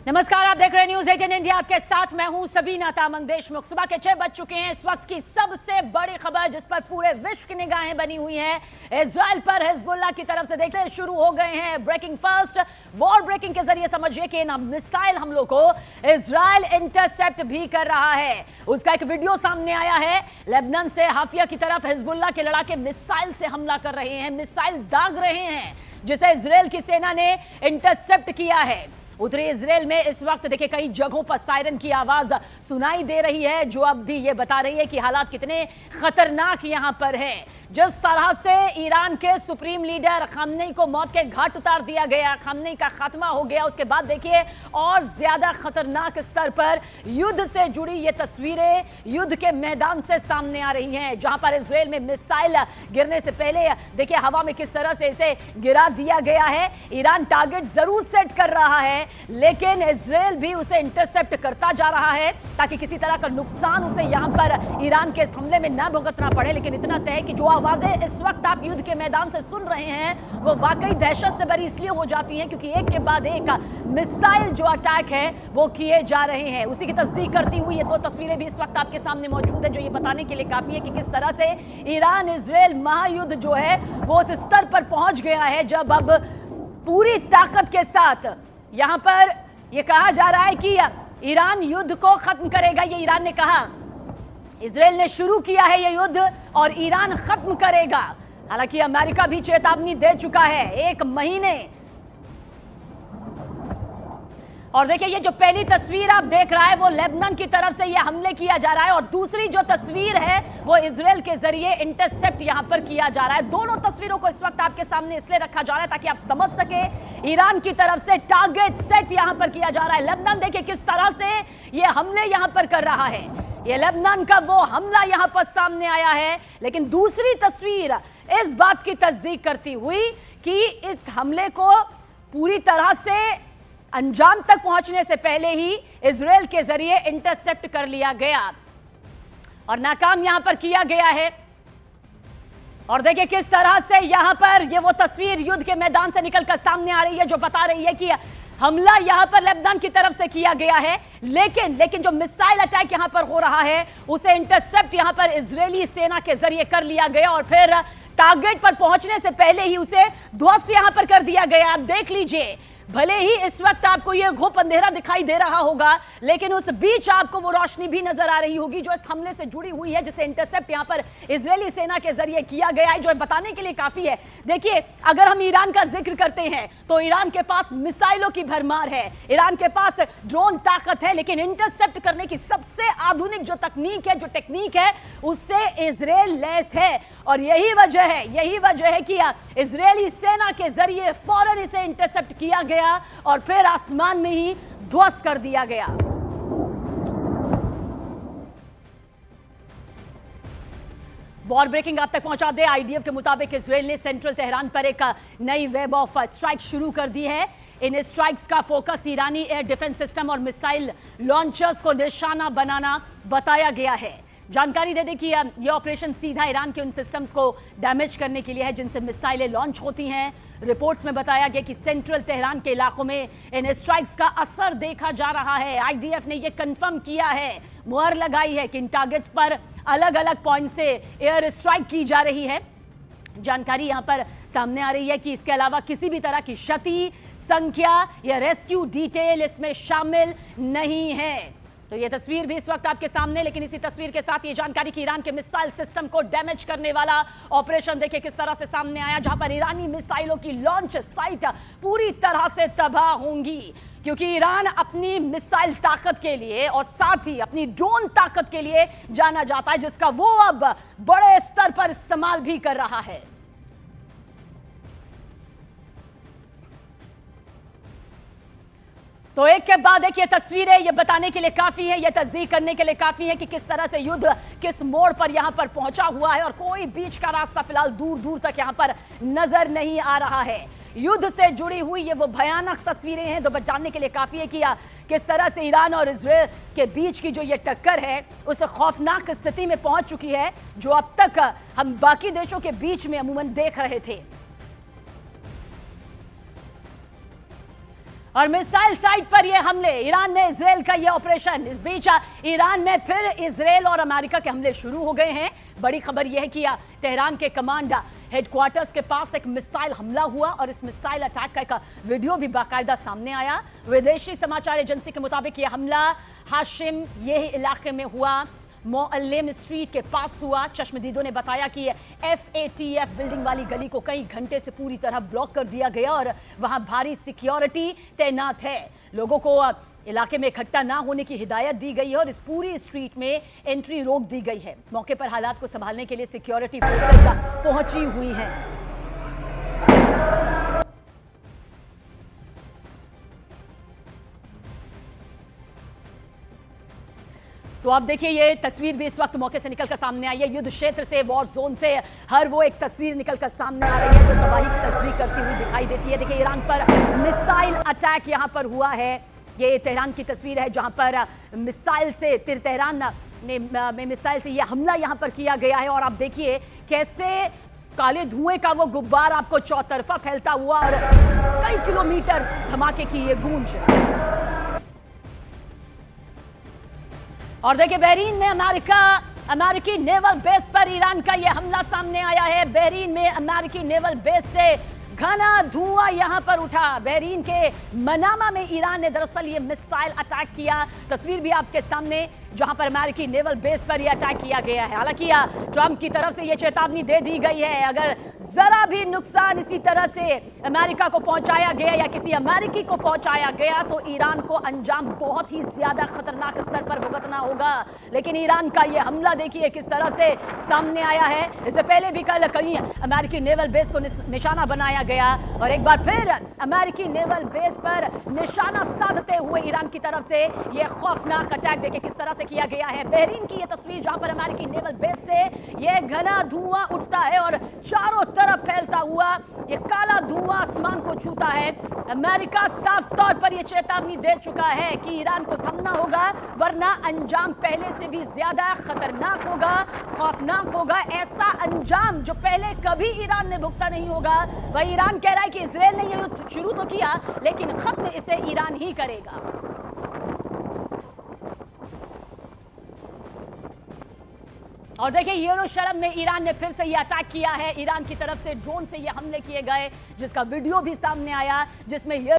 नमस्कार, आप देख रहे हैं न्यूज़ 18 इंडिया। आपके साथ मैं हूं सबीना तामंग देशमुख। सुबह के 6 बज चुके हैं। इस वक्त की सबसे बड़ी खबर जिस पर पूरे विश्व की निगाहें बनी हुई हैं, इजराइल पर हिजबुल्लाह की तरफ से देखते शुरू हो गए हैं ब्रेकिंग फास्ट। वॉर ब्रेकिंग के जरिए समझिए कि इन मिसाइल हमलों को इजराइल इंटरसेप्ट भी कर रहा है। उसका एक वीडियो सामने आया है। लेबनान से हाफिया की तरफ हिजबुल्लाह के लड़ाके मिसाइल से हमला कर रहे हैं, मिसाइल दाग रहे हैं, जिसे इजराइल की सेना ने इंटरसेप्ट किया है। उत्तरी इजराइल में इस वक्त देखिए कई जगहों पर सायरन की आवाज सुनाई दे रही है, जो अब भी ये बता रही है कि हालात कितने खतरनाक यहां पर हैं। जिस तरह से ईरान के सुप्रीम लीडर खामनेई को मौत के घाट उतार दिया गया, खामनेई का खात्मा हो गया, उसके बाद देखिए और ज्यादा खतरनाक स्तर पर युद्ध से जुड़ी ये तस्वीरें युद्ध के मैदान से सामने आ रही हैं, जहां पर इजराइल में मिसाइल गिरने से पहले देखिए हवा में किस तरह से इसे गिरा दिया गया है। ईरान टारगेट जरूर सेट कर रहा है, लेकिन इजराइल भी उसे इंटरसेप्ट करता जा रहा है ताकि किसी तरह का नुकसान उसे यहां पर ईरान के हमले में न भुगतना पड़े। लेकिन इतना तय है कि जो आवाजें इस वक्त आप युद्ध के मैदान से सुन रहे हैं वो वाकई दहशत से भरी इसलिए हो जाती हैं क्योंकि एक के बाद एक मिसाइल जो अटैक है वो किए जा रहे हैं। उसी की तस्दीक करती हुई ये दो तस्वीरें भी इस वक्त आपके सामने मौजूद है, जो ये बताने के लिए काफी है कि किस तरह से ईरान इजराइल महायुद्ध जो है वो उस स्तर पर पहुंच गया है जब अब पूरी ताकत के साथ यहां पर यह कहा जा रहा है कि ईरान युद्ध को खत्म करेगा। ये ईरान ने कहा, इजराइल ने शुरू किया है यह युद्ध और ईरान खत्म करेगा। हालांकि अमेरिका भी चेतावनी दे चुका है 1 महीने। और देखिए ये जो पहली तस्वीर आप देख रहा है वो लेबनान की तरफ से ये हमले किया जा रहा है, और दूसरी जो तस्वीर है वो इजराइल के जरिए इंटरसेप्ट यहां पर किया जा रहा है। दोनों तस्वीरों को इस वक्त आपके सामने इसलिए रखा जा रहा है ताकि आप समझ सके ईरान की तरफ से टारगेट सेट यहां पर किया जा रहा है। लेबनान देखिए किस तरह से ये हमले यहां पर कर रहा है। ये लेबनान का वो हमला यहां पर सामने आया है, लेकिन दूसरी तस्वीर इस बात की तस्दीक करती हुई कि इस हमले को पूरी तरह से अंजाम तक पहुंचने से पहले ही इजराइल के जरिए इंटरसेप्ट कर लिया गया और नाकाम यहां पर किया गया है। और देखिए किस तरह से यहां पर ये वो तस्वीर युद्ध के मैदान से निकलकर सामने आ रही है, जो बता रही है कि हमला यहां पर लेबनान की तरफ से किया गया है, लेकिन जो मिसाइल अटैक यहां पर हो रहा है उसे इंटरसेप्ट यहां पर इजरायली सेना के जरिए कर लिया गया और फिर टारगेट पर पहुंचने से पहले ही उसे ध्वस्त यहां पर कर दिया गया। आप देख लीजिए, भले ही इस वक्त आपको यह घोप अंधेरा दिखाई दे रहा होगा, लेकिन उस बीच आपको वो रोशनी भी नजर आ रही होगी जो इस हमले से जुड़ी हुई है, जिसे इंटरसेप्ट यहां पर इजरायली सेना के जरिए किया गया है, जो बताने के लिए काफी है। देखिए, अगर हम ईरान का जिक्र करते हैं तो ईरान के पास मिसाइलों की भरमार है, ईरान के पास ड्रोन ताकत है, लेकिन इंटरसेप्ट करने की सबसे आधुनिक जो तकनीक है, जो टेक्निक है, उससे इजरायल लैस है। और यही वजह है कि इजरायली सेना के जरिए फौरन इसे इंटरसेप्ट किया गया और फिर आसमान में ही ध्वस्त कर दिया गया। वॉर ब्रेकिंग आप तक पहुंचा दे। आईडीएफ के मुताबिक इजराइल ने सेंट्रल तेहरान पर एक नई वेब ऑफ स्ट्राइक शुरू कर दी है। इन स्ट्राइक्स का फोकस ईरानी एयर डिफेंस सिस्टम और मिसाइल लॉन्चर्स को निशाना बनाना बताया गया है। जानकारी दे दें कि यह ऑपरेशन सीधा ईरान के उन सिस्टम्स को डैमेज करने के लिए है जिनसे मिसाइलें लॉन्च होती हैं। रिपोर्ट्स में बताया गया कि सेंट्रल तेहरान के इलाकों में इन स्ट्राइक्स का असर देखा जा रहा है। आईडीएफ ने यह कंफर्म किया है, मुहर लगाई है कि इन टारगेट्स पर अलग अलग पॉइंट से एयर स्ट्राइक की जा रही है। जानकारी यहां पर सामने आ रही है कि इसके अलावा किसी भी तरह की क्षति, संख्या या रेस्क्यू डिटेल इसमें शामिल नहीं है। तो ये तस्वीर भी इस वक्त आपके सामने, लेकिन इसी तस्वीर के साथ ये जानकारी कि ईरान के मिसाइल सिस्टम को डैमेज करने वाला ऑपरेशन देखिए किस तरह से सामने आया, जहां पर ईरानी मिसाइलों की लॉन्च साइट पूरी तरह से तबाह होंगी, क्योंकि ईरान अपनी मिसाइल ताकत के लिए और साथ ही अपनी ड्रोन ताकत के लिए जाना जाता है, जिसका वो अब बड़े स्तर पर इस्तेमाल भी कर रहा है। तो एक के बाद एक ये तस्वीरें ये बताने के लिए काफी है, ये तस्दीक करने के लिए काफी है कि किस तरह से युद्ध किस मोड़ पर यहां पर पहुंचा हुआ है और कोई बीच का रास्ता फिलहाल दूर दूर तक यहां पर नजर नहीं आ रहा है। युद्ध से जुड़ी हुई ये वो भयानक तस्वीरें हैं जो जानने के लिए काफी है कि किस तरह से ईरान और इजराइल के बीच की जो ये टक्कर है उस खौफनाक स्थिति में पहुंच चुकी है जो अब तक हम बाकी देशों के बीच में अमूमन देख रहे थे। और मिसाइल साइट पर ये हमले, ईरान में इजराइल का ये ऑपरेशन, इस बीच ईरान में फिर इजराइल और अमेरिका के हमले शुरू हो गए हैं। बड़ी खबर यह है कि तेहरान के कमांड हेडक्वार्टर्स के पास एक मिसाइल हमला हुआ और इस मिसाइल अटैक का एक वीडियो भी बाकायदा सामने आया। विदेशी समाचार एजेंसी के मुताबिक यह हमला हाशिम ये इलाके में हुआ, मोअल्लेम स्ट्रीट के पास हुआ। चश्मदीदों ने बताया कि FATF बिल्डिंग वाली गली को कई घंटे से पूरी तरह ब्लॉक कर दिया गया और वहां भारी सिक्योरिटी तैनात है। लोगों को इलाके में इकट्ठा ना होने की हिदायत दी गई है और इस पूरी स्ट्रीट में एंट्री रोक दी गई है। मौके पर हालात को संभालने के लिए सिक्योरिटी फोर्सेस पहुंची हुई हैं। तो आप देखिए ये तस्वीर भी इस वक्त मौके से निकलकर सामने आई है। युद्ध क्षेत्र से, वॉर जोन से हर वो एक तस्वीर निकलकर सामने आ रही है जो तबाही की तस्वीर करती हुई दिखाई देती है। देखिए ईरान पर मिसाइल अटैक यहां पर हुआ है। ये तेहरान की तस्वीर है जहां पर मिसाइल से तेहरान में मिसाइल से यह हमला यहां पर किया गया है और आप देखिए कैसे काले धुएं का वो गुब्बार आपको चौतरफा फैलता हुआ और कई किलोमीटर धमाके की ये गूंज। और देखिए बहरीन में अमेरिकी नेवल बेस पर ईरान का यह हमला सामने आया है। बहरीन में अमेरिकी नेवल बेस से घना धुआं यहां पर उठा। बहरीन के मनामा में ईरान ने दरअसल ये मिसाइल अटैक किया। तस्वीर भी आपके सामने जहां पर अमेरिकी नेवल बेस पर यह अटैक किया गया है। हालांकि ट्रंप की तरफ से यह चेतावनी दे दी गई है अगर जरा भी नुकसान इसी तरह से अमेरिका को पहुंचाया गया या किसी अमेरिकी को पहुंचाया गया तो ईरान को अंजाम बहुत ही ज्यादा खतरनाक स्तर पर भुगतना होगा। लेकिन ईरान का यह हमला देखिए किस तरह से सामने आया है। इससे पहले भी कल कई अमेरिकी नेवल बेस को निशाना बनाया गया और एक बार फिर अमेरिकी नेवल बेस पर निशाना साधते हुए ईरान की तरफ से यह खौफनाक अटैक देखिए किस तरह से किया गया है। बहरीन की यह तस्वीर जहां पर अमेरिकी नेवल बेस से यह घना धुआं उठता है और चारों तरफ फैलता हुआ यह काला धुआं आसमान को छूता है। अमेरिका साफ तौर पर यह चेतावनी दे चुका है कि ईरान को थमना होगा वरना अंजाम पहले से भी ज्यादा खतरनाक होगा, खौफनाक होगा। ऐसा अंजाम जो पहले कभी ईरान ने भुगता नहीं होगा। वह ईरान कह रहा है कि इजराइल ने यह युद्ध शुरू तो किया लेकिन खत्म इसे ईरान ही करेगा। और देखिए यरूशलेम में ईरान ने फिर से ये अटैक किया है। ईरान की तरफ से ड्रोन से ये हमले किए गए जिसका वीडियो भी सामने आया जिसमें